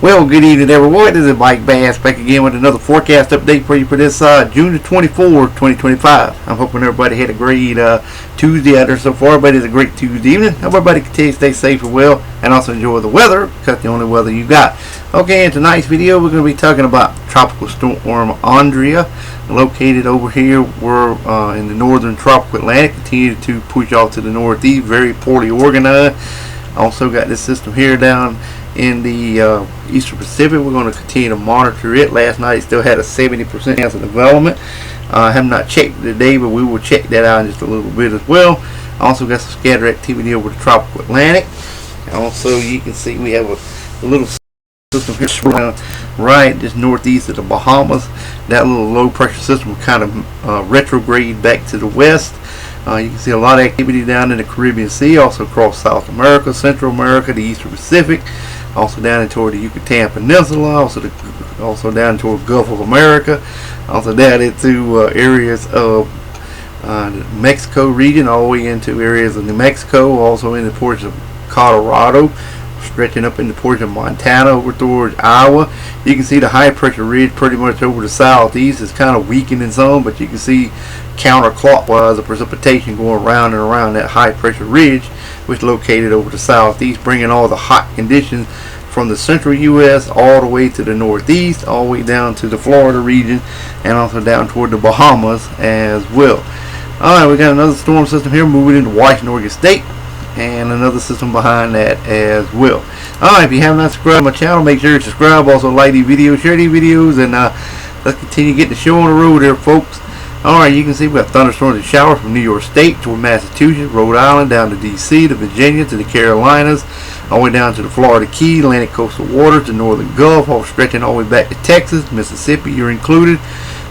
Well, good evening, everyone. This is Mike Bass back again with another forecast update for you for this June the 24th, 2025. I'm hoping everybody had a great Tuesday out there so far, but it's a great Tuesday evening. Hope everybody continue to stay safe and well, and also enjoy the weather, because the only weather you got. Okay, in tonight's video, we're going to be talking about Tropical Storm Andrea, located over here. We're in the northern tropical Atlantic, continue to push off to the northeast, very poorly organized. Also got this system here down in the eastern Pacific. We're going to continue to monitor it. Last night it still had a 70% chance of development. I have not checked today, but we will check that out in just a little bit as well. Also got some scatter activity over the tropical Atlantic. Also, you can see we have a little system here right just northeast of the Bahamas. That little low pressure system will kind of retrograde back to the west. You can see a lot of activity down in the Caribbean Sea, also across South America, Central America, the Eastern Pacific, also down toward the Yucatan Peninsula, also down toward Gulf of America, also down into areas of the Mexico region, all the way into areas of New Mexico, also in the portion of Colorado, stretching up into the portion of Montana over towards Iowa. You can see the high pressure ridge pretty much over the southeast is kind of weakening some, but you can see counterclockwise the precipitation going around and around that high pressure ridge, which is located over the southeast, bringing all the hot conditions from the central U.S. all the way to the northeast, all the way down to the Florida region, and also down toward the Bahamas as well. Alright, we got another storm system here moving into Washington, Oregon State, and another system behind that as well. Alright, if you have not subscribed to my channel, make sure you subscribe. Also like these videos, share these videos, and let's continue to get the show on the road here, folks. Alright, you can see we got thunderstorms and showers from New York State toward Massachusetts, Rhode Island, down to D.C., to Virginia, to the Carolinas, all the way down to the Florida Keys, Atlantic coastal waters, the northern Gulf, all stretching all the way back to Texas, Mississippi, you're included,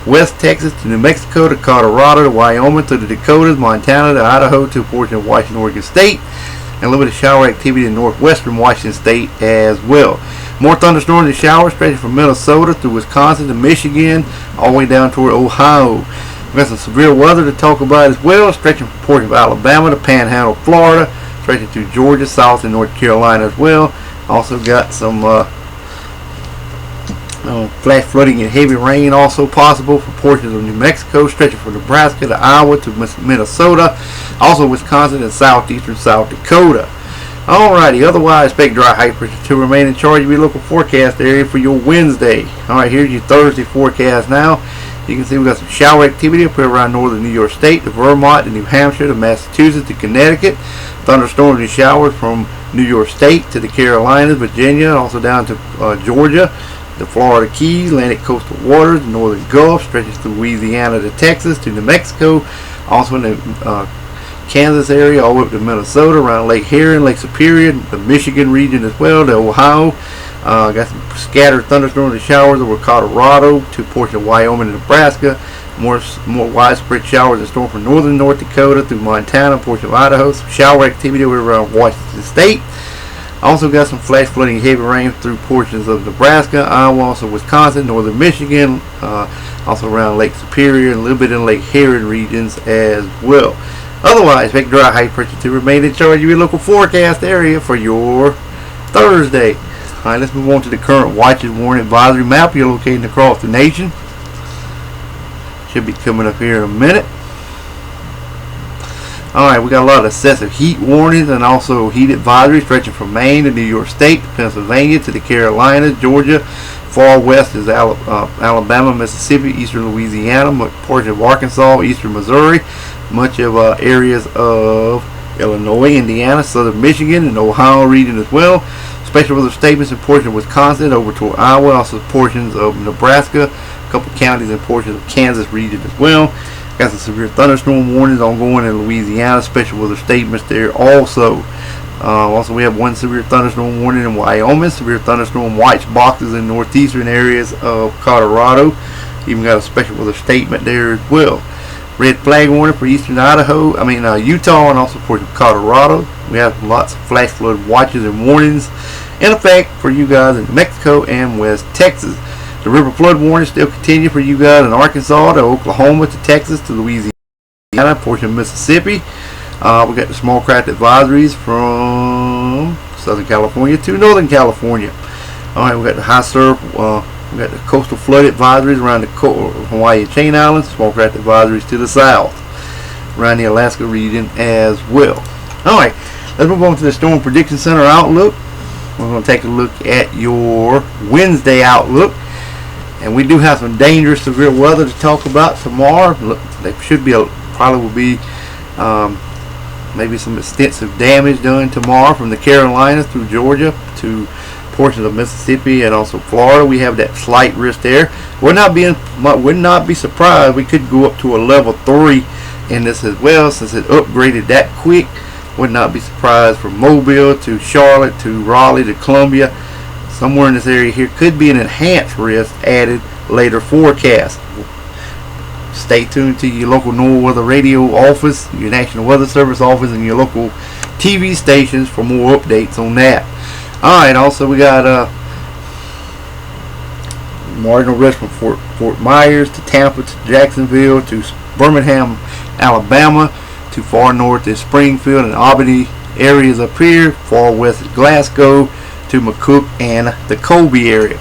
West Texas, to New Mexico, to Colorado, to Wyoming, to the Dakotas, Montana, to Idaho, to a portion of Washington, Oregon State, and a little bit of shower activity in northwestern Washington State as well. More thunderstorms and showers stretching from Minnesota through Wisconsin to Michigan, all the way down toward Ohio. We've got some severe weather to talk about as well, stretching from portion of Alabama to Panhandle, Florida, stretching through Georgia, South and North Carolina as well. Also got some flash flooding and heavy rain also possible for portions of New Mexico, stretching from Nebraska to Iowa to Minnesota, also Wisconsin and southeastern South Dakota. Alrighty, otherwise expect dry high pressure to remain in charge of your local forecast area for your Wednesday. Alright, here's your Thursday forecast now. You can see we got some shower activity up here around northern New York State, to Vermont, to New Hampshire, to Massachusetts, to Connecticut. Thunderstorms and showers from New York State to the Carolinas, Virginia, also down to Georgia, the Florida Keys, Atlantic coastal waters, the northern Gulf, stretches to Louisiana to Texas, to New Mexico, also in the Kansas area, all the way up to Minnesota, around Lake Huron, Lake Superior, the Michigan region as well, to Ohio. Got some scattered thunderstorms and showers over Colorado, to a portion of Wyoming and Nebraska. More widespread showers and storms from northern North Dakota through Montana, portion of Idaho. Some shower activity over around Washington State. Also got some flash flooding and heavy rain through portions of Nebraska, Iowa, also Wisconsin, northern Michigan, also around Lake Superior, and a little bit in Lake Huron regions as well. Otherwise, expect dry high pressure to remain in charge of your local forecast area for your Thursday. Alright, let's move on to the current watches, warning, advisory map you're locating across the nation. Should be coming up here in a minute. Alright, we got a lot of excessive heat warnings and also heat advisories stretching from Maine to New York State, to Pennsylvania, to the Carolinas, Georgia. Far west is Alabama, Mississippi, eastern Louisiana, much portion of Arkansas, eastern Missouri, much of areas of Illinois, Indiana, southern Michigan, and Ohio region as well. Special weather statements in portions of Wisconsin over to Iowa, also portions of Nebraska, a couple counties and portions of Kansas region as well. Got some severe thunderstorm warnings ongoing in Louisiana, special weather statements there also. Also, we have one severe thunderstorm warning in Wyoming, severe thunderstorm watch boxes in northeastern areas of Colorado. Even got a special weather statement there as well. Red flag warning for eastern Utah, and also portions of Colorado. We have lots of flash flood watches and warnings in effect for you guys in Mexico and West Texas. The river flood warning still continue for you guys in Arkansas, to Oklahoma, to Texas, to Louisiana, portion of Mississippi. We got the small craft advisories from Southern California to Northern California. Alright, we got the high surf, we got the coastal flood advisories around the Hawaii chain islands, small craft advisories to the south, around the Alaska region as well. Alright, let's move on to the Storm Prediction Center outlook. We're going to take a look at your Wednesday outlook. And we do have some dangerous severe weather to talk about tomorrow. Look, there should be probably will be maybe some extensive damage done tomorrow from the Carolinas through Georgia to portions of Mississippi and also Florida. We have that slight risk there. Would not be surprised. We could go up to a level 3 in this as well, since it upgraded that quick. Would not be surprised from Mobile to Charlotte to Raleigh to Columbia. Somewhere in this area here could be an enhanced risk added later forecast. Stay tuned to your local NOAA Weather Radio office, your National Weather Service office, and your local TV stations for more updates on that. Alright, also we got marginal risk from Fort Myers to Tampa to Jacksonville to Birmingham, Alabama, to far north is Springfield and Albany areas up here, far west is Glasgow, to McCook and the Colby area,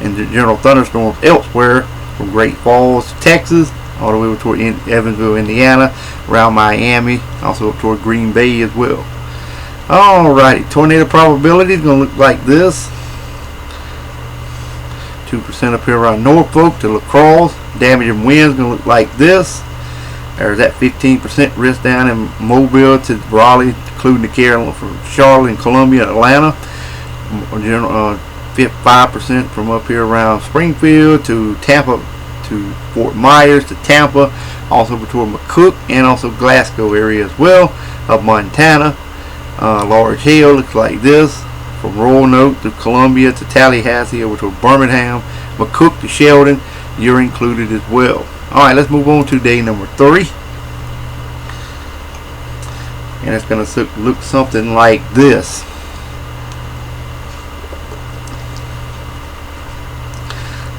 and the general thunderstorms elsewhere from Great Falls, Texas, all the way over toward Evansville, Indiana, around Miami, also up toward Green Bay as well. Alrighty, tornado probability is going to look like this. 2% up here around Norfolk to La Crosse. Damaging winds going to look like this. There's that 15% risk down in Mobile to Raleigh, including the Carolinas, from Charlotte and Columbia and Atlanta. 5% from up here around Springfield to Tampa to Fort Myers to Tampa, also toward McCook and also Glasgow area as well, of Montana. Large hail looks like this from Roanoke to Columbia to Tallahassee over to Birmingham, McCook to Sheldon. You're included as well. Alright, let's move on to day number 3. And it's going to look something like this.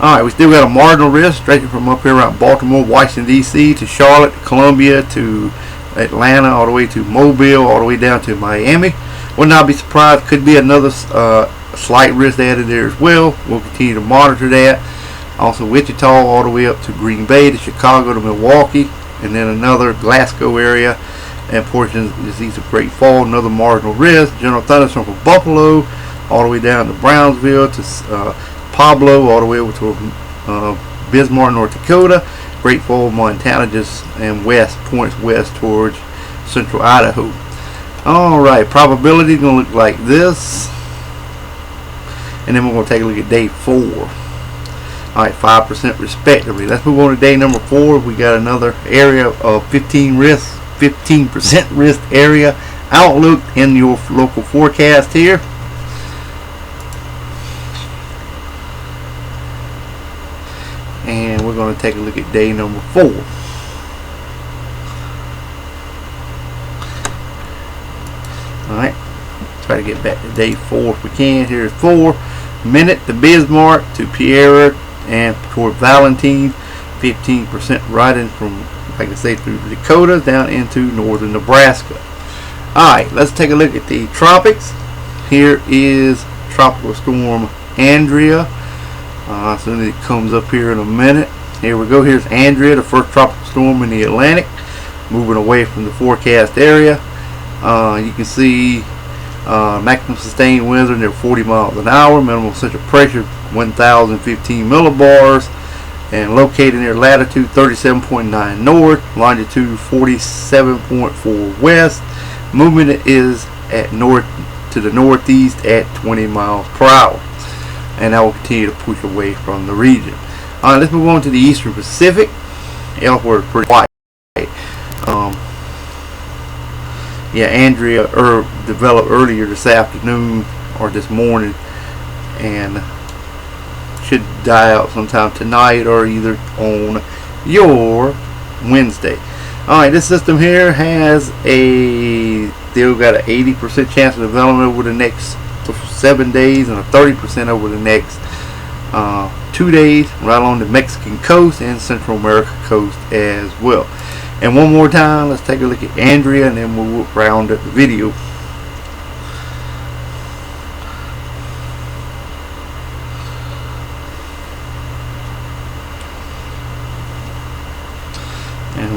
Alright, we still got a marginal risk stretching from up here around Baltimore, Washington, D.C. to Charlotte, Columbia to Atlanta, all the way to Mobile, all the way down to Miami. Would not be surprised. Could be another slight risk added there as well. We'll continue to monitor that. Also Wichita, all the way up to Green Bay to Chicago to Milwaukee, and then another Glasgow area and portions east of Great Falls, another marginal risk. General thunderstorm from Buffalo, all the way down to Brownsville to Pablo, all the way over to Bismarck, North Dakota, Great Falls, Montana, just and points west towards central Idaho. Alright, probability is going to look like this. And then we're going to take a look at day 4. Alright, 5% respectively. Let's move on to day number 4. We got another area of 15% risk area outlook in your local forecast here. And we're going to take a look at day number 4. Alright, try to get back to day 4 if we can. Here's 4. Minute to Bismarck to Pierre and toward Valentine. 15% riding from, like I say, through the Dakotas down into northern Nebraska. Alright, let's take a look at the tropics. Here is Tropical Storm Andrea. As soon as it comes up here in a minute. Here we go. Here's Andrea, the first tropical storm in the Atlantic, moving away from the forecast area. You can see maximum sustained winds are near 40 miles an hour, minimum central pressure 1015 millibars, and located near latitude 37.9 north, longitude 47.4 west. Movement is at north to the northeast at 20 miles per hour, and that will continue to push away from the region. Let's move on to the eastern Pacific. Elsewhere is pretty quiet. Yeah, Andrea developed earlier this afternoon or this morning, and should die out sometime tonight or either on your Wednesday. Alright, this system here has still got an 80% chance of development over the next 7 days and a 30% over the next 2 days right along the Mexican coast and Central America coast as well. And one more time, let's take a look at Andrea, and then we'll round up the video.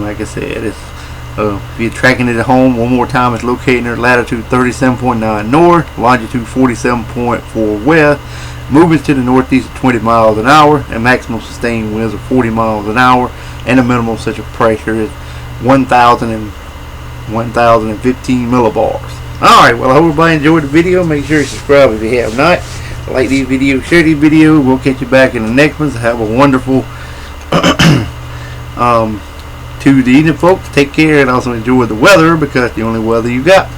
like I said, it's if you're tracking it at home, one more time, it's located at latitude 37.9 north, longitude 47.4 west, moving to the northeast at 20 miles an hour, and maximum sustained winds of 40 miles an hour, and the minimum central pressure is 1,015 millibars. Alright, well, I hope everybody enjoyed the video. Make sure you subscribe if you have not. Like these videos, share these videos. We'll catch you back in the next ones. Have a wonderful Tuesday evening, folks. Take care and also enjoy the weather, because it's the only weather you got.